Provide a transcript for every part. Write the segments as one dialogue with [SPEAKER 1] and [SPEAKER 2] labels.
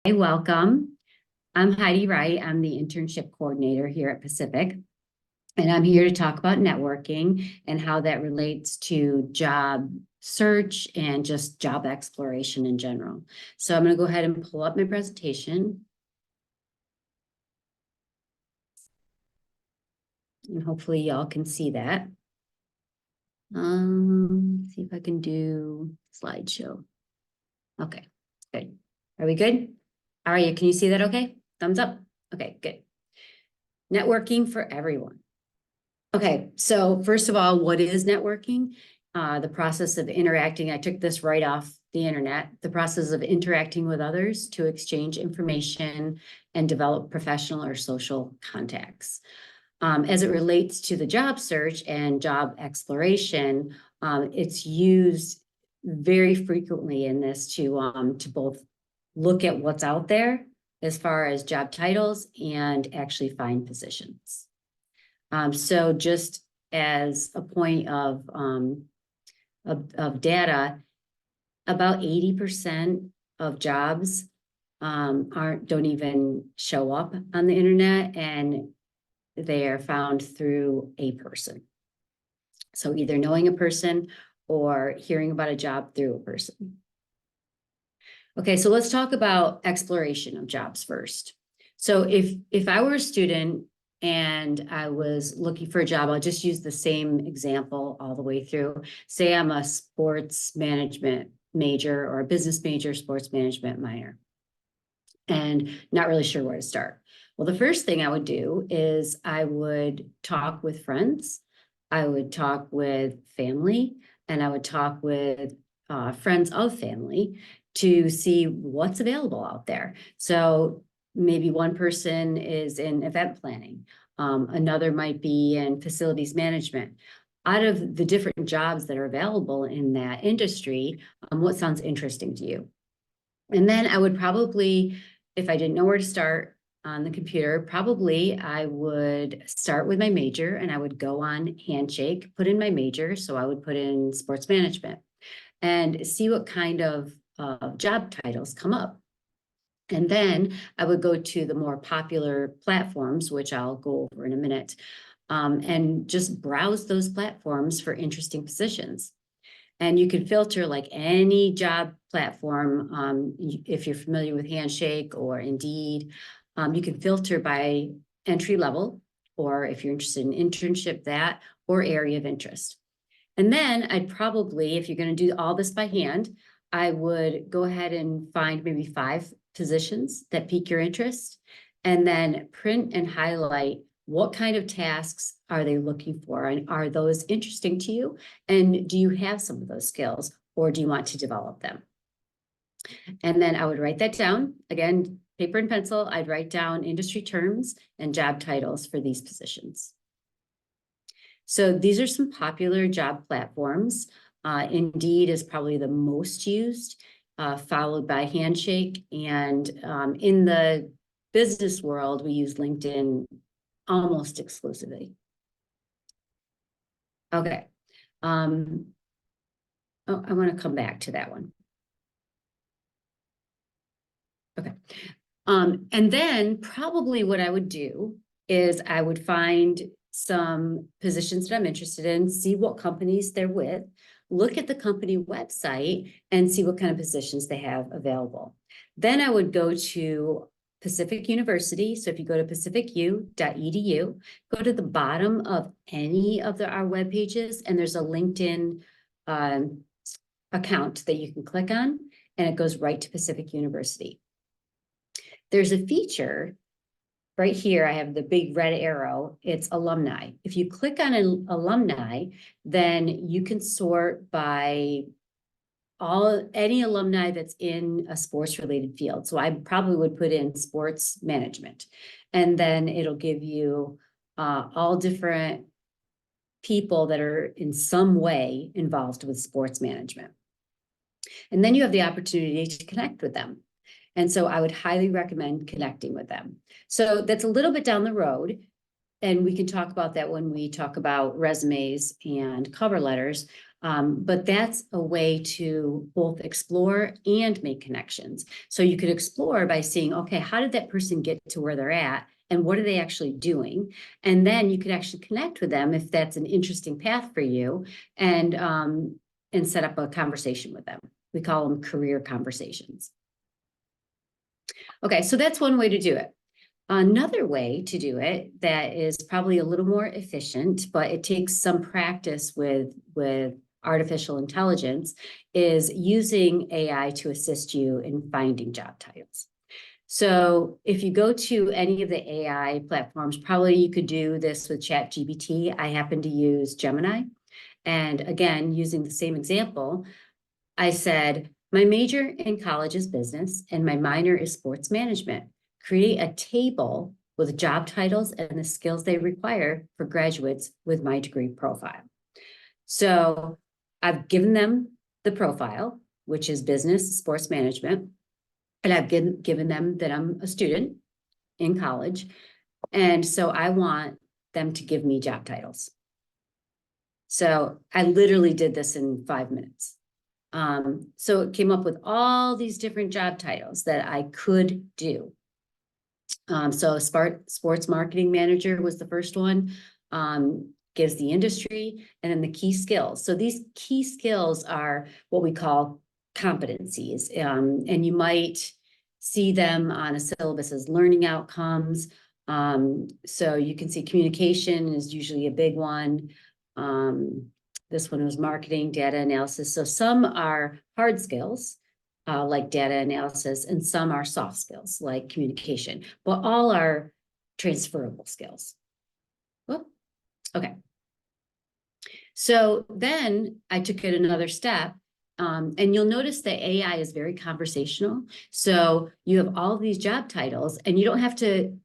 [SPEAKER 1] Hi, welcome. I'm Heidi Wright. I'm the internship coordinator here at Pacific. And I'm here to talk about networking and how that relates to job search and just job exploration in general. So I'm going to go ahead and pull up my presentation. And hopefully y'all can see that. See if I can do slideshow. Okay, good. Are we good? All right, can you see that okay? Thumbs up. Okay, good. Networking for everyone. Okay, so first of all, what is networking? The process of interacting. I took this right off the internet. The process of interacting with others to exchange information and develop professional or social contacts. As it relates to the job search and job exploration, it's used very frequently in this to both look at what's out there as far as job titles and actually find positions. So just as a point of data, about 80% of jobs don't even show up on the internet, and they are found through a person. So either knowing a person or hearing about a job through a person. Okay, so let's talk about exploration of jobs first. So if I were a student and I was looking for a job, I'll just use the same example all the way through. Say I'm a sports management major or a business major, sports management minor, and not really sure where to start. Well, the first thing I would do is I would talk with friends, I would talk with family, and I would talk with friends of family to see what's available out there. So maybe one person is in event planning, another might be in facilities management. Out of the different jobs that are available in that industry, what sounds interesting to you? And then I would probably, if I didn't know where to start on the computer, probably I would start with my major and I would go on Handshake, put in my major. So I would put in sports management and see what kind of job titles come up. And then I would go to the more popular platforms, which I'll go over in a minute, and just browse those platforms for interesting positions. And you can filter like any job platform. If you're familiar with Handshake or Indeed, you can filter by entry level, or if you're interested in internship, that, or area of interest. And then I'd probably, if you're going to do all this by hand, I would go ahead and find maybe 5 positions that pique your interest, and then print and highlight what kind of tasks are they looking for, and are those interesting to you? And do you have some of those skills, or do you want to develop them? And then I would write that down. Again, paper and pencil, I'd write down industry terms and job titles for these positions. So these are some popular job platforms. Indeed is probably the most used, followed by Handshake. And in the business world, we use LinkedIn almost exclusively. Okay. Oh, I want to come back to that one. Okay. And then probably what I would do is I would find some positions that I'm interested in, see what companies they're with, look at the company website and see what kind of positions they have available. Then I would go to Pacific University. So if you go to pacificu.edu, go to the bottom of any of our web pages, and there's a LinkedIn account that you can click on, and it goes right to Pacific University. There's a feature right here. I have the big red arrow. It's alumni. If you click on an alumni, then you can sort by any alumni that's in a sports related field. So I probably would put in sports management, and then it'll give you all different people that are in some way involved with sports management. And then you have the opportunity to connect with them. And so I would highly recommend connecting with them. So that's a little bit down the road, and we can talk about that when we talk about resumes and cover letters. But that's a way to both explore and make connections. So you could explore by seeing, okay, how did that person get to where they're at? And what are they actually doing? And then you could actually connect with them if that's an interesting path for you, and set up a conversation with them. We call them career conversations. Okay, so that's one way to do it. Another way to do it that is probably a little more efficient, but it takes some practice with artificial intelligence, is using AI to assist you in finding job titles. So if you go to any of the AI platforms, probably you could do this with ChatGPT. I happen to use Gemini. And again, using the same example, I said, my major in college is business and my minor is sports management. Create a table with job titles and the skills they require for graduates with my degree profile. So I've given them the profile, which is business, sports management, and I've given them that I'm a student in college. And so I want them to give me job titles. So I literally did this in 5 minutes. So it came up with all these different job titles that I could do. So sports marketing manager was the first one, gives the industry, and then the key skills. So these key skills are what we call competencies, and you might see them on a syllabus as learning outcomes. So you can see communication is usually a big one. This one was marketing, data analysis. So some are hard skills, like data analysis, and some are soft skills like communication, but all are transferable skills. Whoop. Okay. So then I took it another step, and you'll notice that AI is very conversational. So you have all of these job titles and you don't have to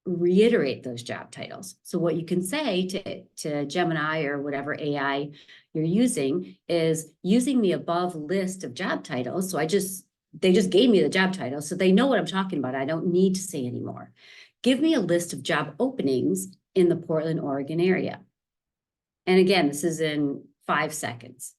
[SPEAKER 1] reiterate those job titles. So what you can say to Gemini or whatever AI you're using is using the above list of job titles. So they just gave me the job title, so they know what I'm talking about. I don't need to say anymore. Give me a list of job openings in the Portland, Oregon area. And again, this is in 5 seconds.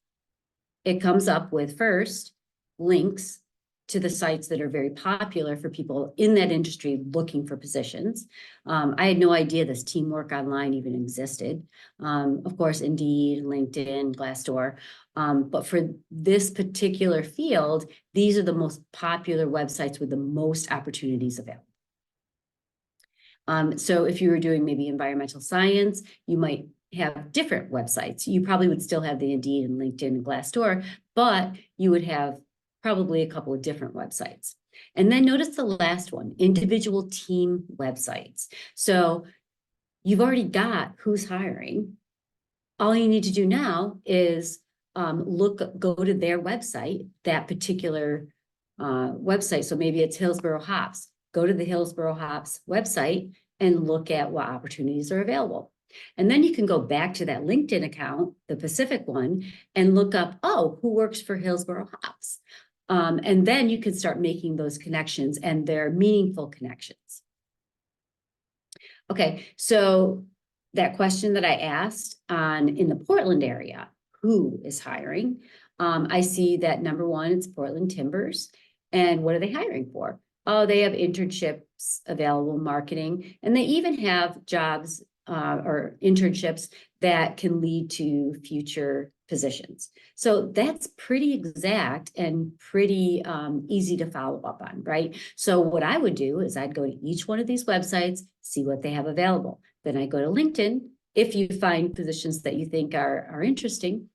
[SPEAKER 1] It comes up with first links to the sites that are very popular for people in that industry looking for positions. I had no idea this Teamwork Online even existed. Of course, Indeed, LinkedIn, Glassdoor. But for this particular field, these are the most popular websites with the most opportunities available. So if you were doing maybe environmental science, you might have different websites. You probably would still have the Indeed and LinkedIn and Glassdoor, but you would have probably a couple of different websites. And then notice the last one, individual team websites. So you've already got who's hiring. All you need to do now is go to their website, that particular website. So maybe it's Hillsboro Hops. Go to the Hillsboro Hops website and look at what opportunities are available. And then you can go back to that LinkedIn account, the Pacific one, and look up, oh, who works for Hillsboro Hops? And then you can start making those connections, and they're meaningful connections. Okay, so that question that I asked in the Portland area, who is hiring? I see that number one, it's Portland Timbers. And what are they hiring for? Oh, they have internships available, marketing, and they even have jobs or internships that can lead to future positions. So that's pretty exact and pretty easy to follow up on, right? So what I would do is I'd go to each one of these websites, see what they have available. Then I go to LinkedIn. If you find positions that you think are interesting,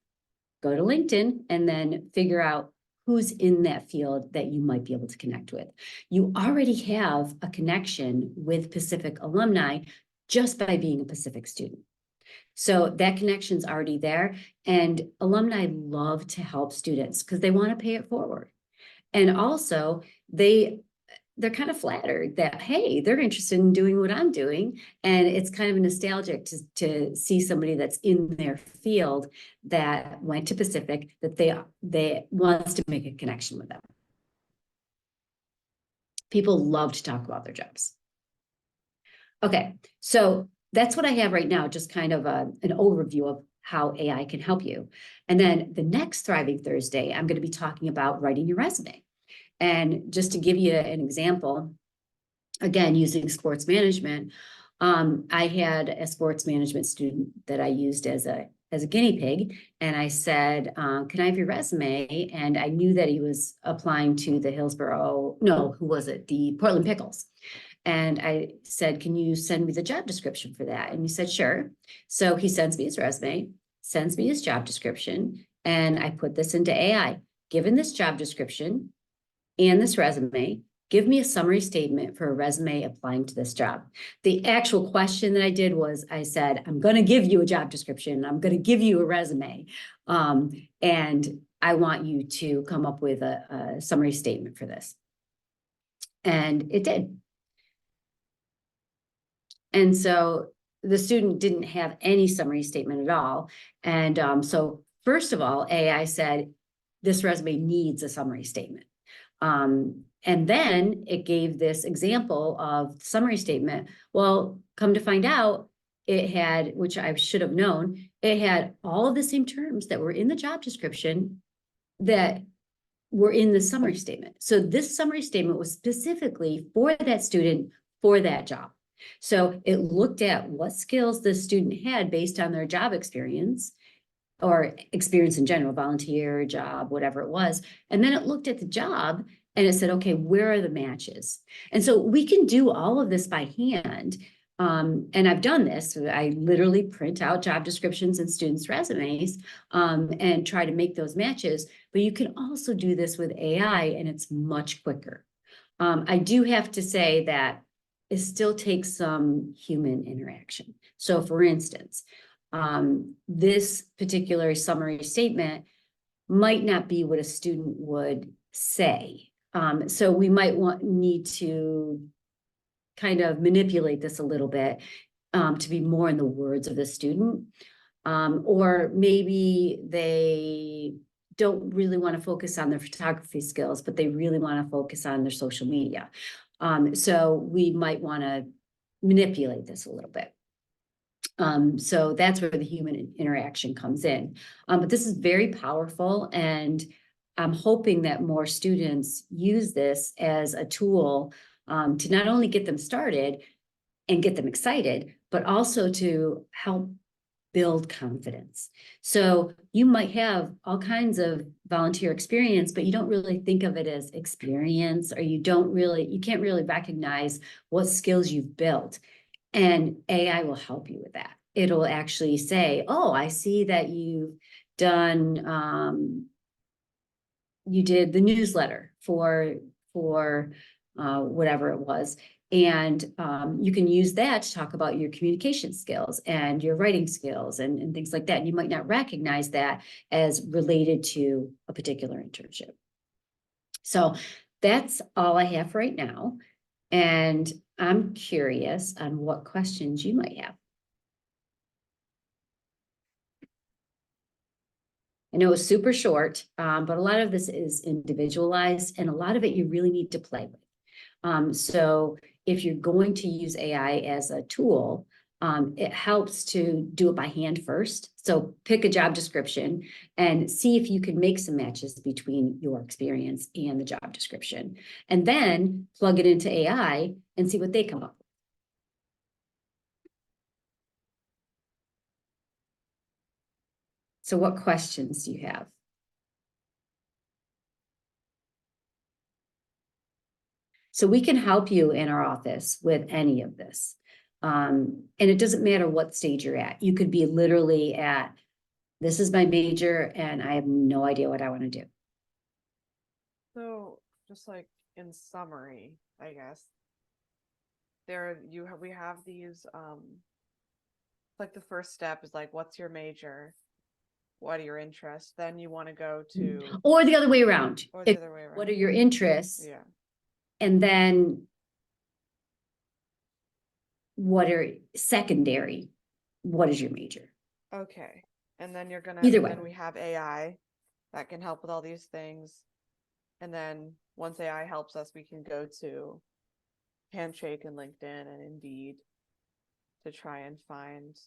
[SPEAKER 1] go to LinkedIn and then figure out who's in that field that you might be able to connect with. You already have a connection with Pacific alumni just by being a Pacific student. So that connection's already there, and alumni love to help students because they want to pay it forward. And also they're kind of flattered that, hey, they're interested in doing what I'm doing. And it's kind of nostalgic to see somebody that's in their field that went to Pacific, that they wants to make a connection with them. People love to talk about their jobs. Okay, so that's what I have right now, just kind of an overview of how AI can help you. And then the next Thriving Thursday, I'm going to be talking about writing your resume. And just to give you an example, again, using sports management, I had a sports management student that I used as a guinea pig. And I said, can I have your resume? And I knew that he was applying to the Hillsborough, no, who was it? The Portland Pickles. And I said, can you send me the job description for that? And he said, sure. So he sends me his resume, sends me his job description, and I put this into AI. Given this job description and this resume, give me a summary statement for a resume applying to this job. The actual question that I did was, I said, I'm going to give you a job description. I'm going to give you a resume. And I want you to come up with a summary statement for this. And it did. And so the student didn't have any summary statement at all. And so first of all, AI said, this resume needs a summary statement. And then it gave this example of summary statement. Well, come to find out, it had, which I should have known, it had all of the same terms that were in the job description that were in the summary statement. So this summary statement was specifically for that student for that job. So it looked at what skills the student had based on their job experience or experience in general, volunteer, job, whatever it was. And then it looked at the job and it said, okay, where are the matches? And so we can do all of this by hand. And I've done this. I literally print out job descriptions and students' resumes and try to make those matches. But you can also do this with AI and it's much quicker. I do have to say that it still takes some human interaction. So for instance, this particular summary statement might not be what a student would say. So we might need to kind of manipulate this a little bit to be more in the words of the student. Or maybe they don't really want to focus on their photography skills, but they really want to focus on their social media. So we might want to manipulate this a little bit. So that's where the human interaction comes in. But this is very powerful, and I'm hoping that more students use this as a tool to not only get them started and get them excited, but also to help build confidence. So you might have all kinds of volunteer experience, but you don't really think of it as experience, or you can't really recognize what skills you've built. And AI will help you with that. It'll actually say, oh, I see that you've done, you did the newsletter for whatever it was. And you can use that to talk about your communication skills and your writing skills and things like that. And you might not recognize that as related to a particular internship. So that's all I have right now. And I'm curious on what questions you might have. I know it's super short, but a lot of this is individualized and a lot of it you really need to play with. So if you're going to use AI as a tool, it helps to do it by hand first. So pick a job description and see if you can make some matches between your experience and the job description. And then plug it into AI and see what they come up with. So what questions do you have? So we can help you in our office with any of this. And it doesn't matter what stage you're at. You could be literally at, this is my major and I have no idea what I want to do.
[SPEAKER 2] So just like in summary, I guess, we have these like the first step is like, what's your major? What are your interests? Then you want to go to,
[SPEAKER 1] or the other way around.
[SPEAKER 2] or the other way around.
[SPEAKER 1] What are your interests?
[SPEAKER 2] Yeah.
[SPEAKER 1] And then what are secondary? What is your major?
[SPEAKER 2] Okay. And then
[SPEAKER 1] Either way.
[SPEAKER 2] then we have AI that can help with all these things. And then once AI helps us, we can go to Handshake and LinkedIn and Indeed to try and find.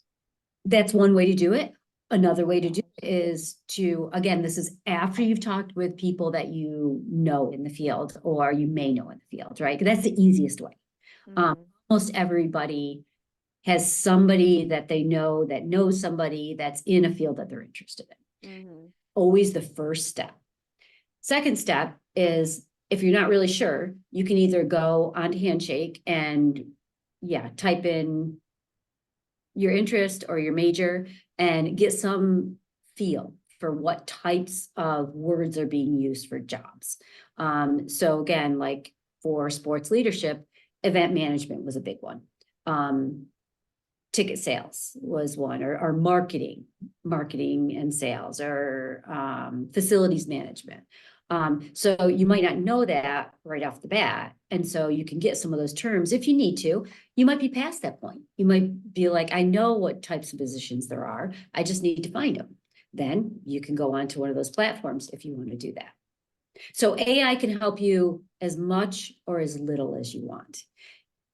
[SPEAKER 1] That's one way to do it. Another way to do it is to, again, this is after you've talked with people that you know in the field or you may know in the field, right? 'Cause that's the easiest way.
[SPEAKER 2] Mhm.
[SPEAKER 1] Almost everybody has somebody that they know that knows somebody that's in a field that they're interested in.
[SPEAKER 2] Mhm.
[SPEAKER 1] Always the first step. Second step is if you're not really sure, you can either go onto Handshake and type in your interest or your major and get some feel for what types of words are being used for jobs. So again, like for sports leadership, event management was a big one. Ticket sales was one, or marketing and sales, or facilities management. So you might not know that right off the bat. And so you can get some of those terms if you need to. You might be past that point. You might be like, I know what types of positions there are. I just need to find them. Then you can go on to one of those platforms if you want to do that. So AI can help you as much or as little as you want.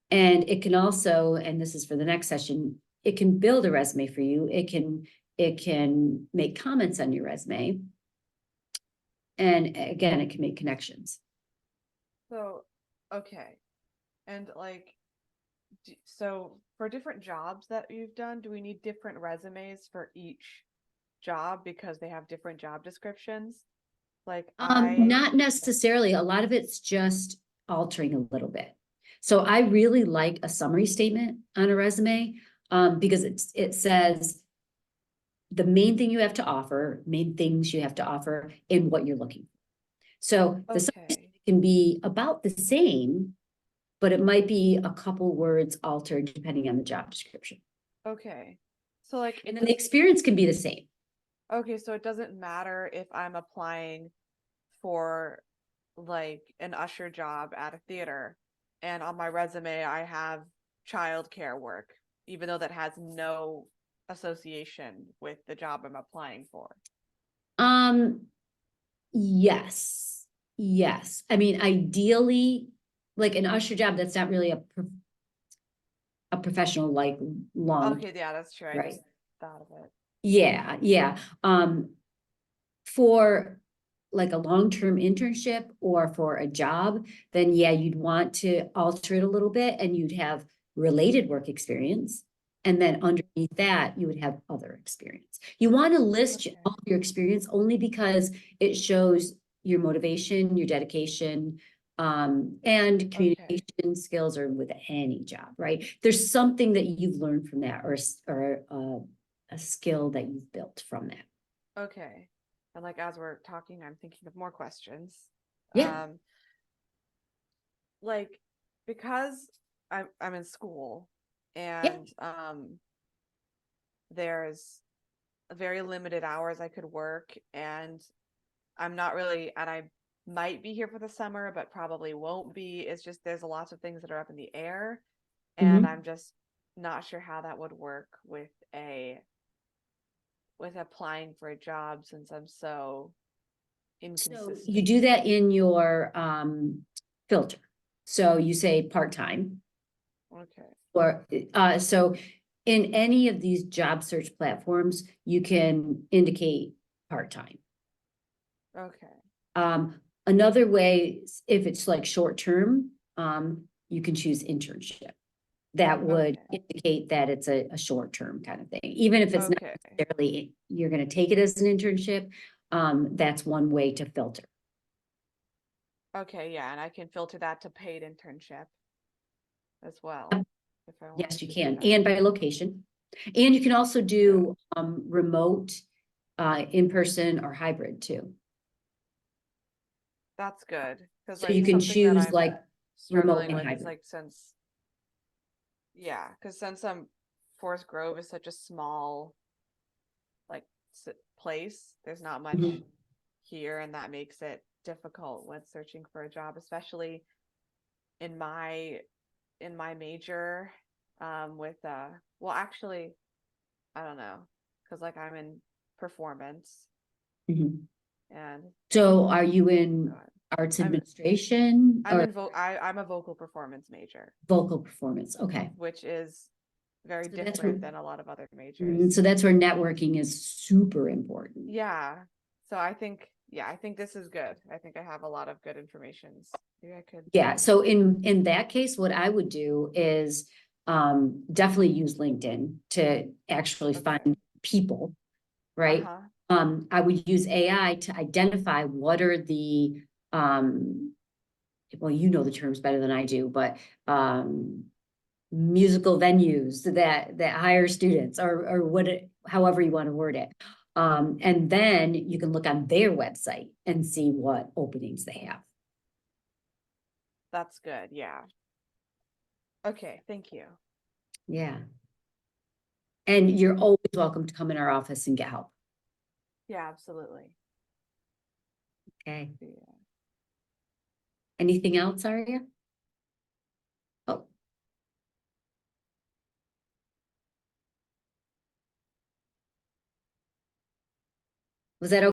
[SPEAKER 1] And it can also, and this is for the next session, it can build a resume for you. It can make comments on your resume. And again, it can make connections.
[SPEAKER 2] So, okay. And like, so for different jobs that you've done, do we need different resumes for each job because they have different job descriptions? Like
[SPEAKER 1] Not necessarily. A lot of it's just altering a little bit. So I really like a summary statement on a resume, because it says the main thing you have to offer, main things you have to offer, and what you're looking for. So the summary
[SPEAKER 2] okay.
[SPEAKER 1] statement can be about the same, but it might be a couple words altered depending on the job description.
[SPEAKER 2] Okay. So like
[SPEAKER 1] And then the experience can be the same.
[SPEAKER 2] okay, so it doesn't matter if I'm applying for like an usher job at a theater and on my resume I have childcare work, even though that has no association with the job I'm applying for.
[SPEAKER 1] Um, yes, yes. I mean, ideally, like an usher job, that's not really a professional, like long,
[SPEAKER 2] Okay, yeah, that's true. I
[SPEAKER 1] right?
[SPEAKER 2] just thought of it.
[SPEAKER 1] Yeah, yeah. For like a long-term internship or for a job, then yeah, you'd want to alter it a little bit and you'd have related work experience. And then underneath that, you would have other experience. You want to list
[SPEAKER 2] Okay.
[SPEAKER 1] all of your experience only because it shows your motivation, your dedication, and
[SPEAKER 2] Okay.
[SPEAKER 1] communication skills are with any job, right? There's something that you've learned from that or a skill that you've built from that.
[SPEAKER 2] Okay. And like as we're talking, I'm thinking of more questions.
[SPEAKER 1] Yeah.
[SPEAKER 2] Like because I'm in school
[SPEAKER 1] Yeah.
[SPEAKER 2] and there's very limited hours I could work and I'm not really and I might be here for the summer but probably won't be. It's just there's lots of things that are up in the air and
[SPEAKER 1] Mhm.
[SPEAKER 2] I'm just not sure how that would work with applying for a job since I'm so
[SPEAKER 1] So you
[SPEAKER 2] inconsistent.
[SPEAKER 1] do that in your filter. So you say part-time
[SPEAKER 2] Okay.
[SPEAKER 1] or so in any of these job search platforms, you can indicate part-time.
[SPEAKER 2] Okay.
[SPEAKER 1] Another way, if it's like short-term, you can choose internship. That would
[SPEAKER 2] Okay.
[SPEAKER 1] indicate that it's a short-term kind of thing, even if it's not
[SPEAKER 2] Okay.
[SPEAKER 1] necessarily, you're gonna take it as an internship. That's one way to filter.
[SPEAKER 2] Okay, yeah, and I can filter that to paid internship as well if I want
[SPEAKER 1] Yes, you
[SPEAKER 2] to do
[SPEAKER 1] can,
[SPEAKER 2] that.
[SPEAKER 1] and by location. And you can also do remote, in-person or hybrid too.
[SPEAKER 2] That's good because
[SPEAKER 1] So
[SPEAKER 2] like
[SPEAKER 1] you can
[SPEAKER 2] something that
[SPEAKER 1] choose
[SPEAKER 2] I'm
[SPEAKER 1] like remote
[SPEAKER 2] struggling
[SPEAKER 1] and
[SPEAKER 2] with is
[SPEAKER 1] hybrid.
[SPEAKER 2] like since yeah, because since Forest Grove is such a small like place, there's not much
[SPEAKER 1] Mhm.
[SPEAKER 2] here, and that makes it difficult when searching for a job, especially in my major with well actually I don't know because like I'm in performance
[SPEAKER 1] Mhm.
[SPEAKER 2] and
[SPEAKER 1] So are you in
[SPEAKER 2] God,
[SPEAKER 1] arts
[SPEAKER 2] I'm
[SPEAKER 1] administration
[SPEAKER 2] I'm
[SPEAKER 1] or
[SPEAKER 2] in I'm a vocal performance major,
[SPEAKER 1] vocal performance? Okay.
[SPEAKER 2] which is very
[SPEAKER 1] So that's
[SPEAKER 2] different
[SPEAKER 1] where-
[SPEAKER 2] than a lot of other
[SPEAKER 1] Mm,
[SPEAKER 2] majors.
[SPEAKER 1] So that's where networking is super important.
[SPEAKER 2] Yeah. So I think, yeah, I think this is good. I think I have a lot of good information. Maybe I could.
[SPEAKER 1] Yeah, so in that case, what I would do is definitely use LinkedIn to actually
[SPEAKER 2] Okay.
[SPEAKER 1] find people, right?
[SPEAKER 2] Uh-huh.
[SPEAKER 1] I would use AI to identify what are the well, you know the terms better than I do, but musical venues that hire students or what however you want to word it. And then you can look on their website and see what openings they have.
[SPEAKER 2] That's good. Yeah. Okay. Thank you.
[SPEAKER 1] Yeah. And you're always welcome to come in our office and get help.
[SPEAKER 2] Yeah, absolutely.
[SPEAKER 1] Okay.
[SPEAKER 2] Yeah.
[SPEAKER 1] Anything else, Aria? Oh. Was that okay?